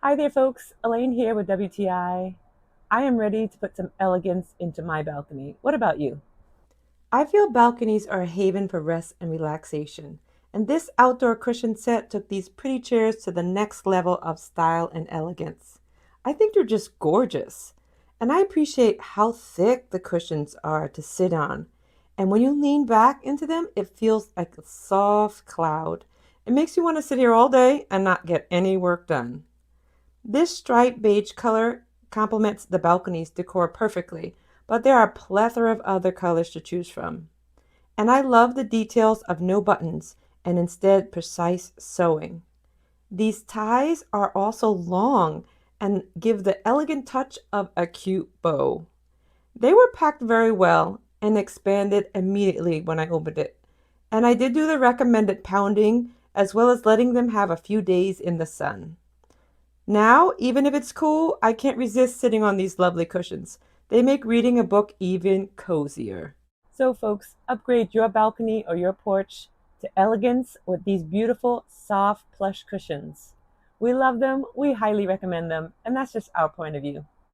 Hi there, folks. Elaine here with WTI. I am ready to put some elegance into my balcony. What about you? I feel balconies are a haven for rest and relaxation, and this outdoor cushion set took these pretty chairs to the next level of style and elegance. I think they're just gorgeous, and I appreciate how thick the cushions are to sit on. And when you lean back into them, it feels like a soft cloud. It makes you want to sit here all day and not get any work done. This striped beige color complements the balcony's decor perfectly, but there are a plethora of other colors to choose from. And I love the details of no buttons and instead precise sewing. These ties are also long and give the elegant touch of a cute bow. They were packed very well and expanded immediately when I opened it. And I did do the recommended pounding as well as letting them have a few days in the sun. Now, even if it's cool, I can't resist sitting on these lovely cushions. They make reading a book even cozier. So, folks, upgrade your balcony or your porch to elegance with these beautiful, soft plush cushions. We love them, we highly recommend them, and that's just our point of view.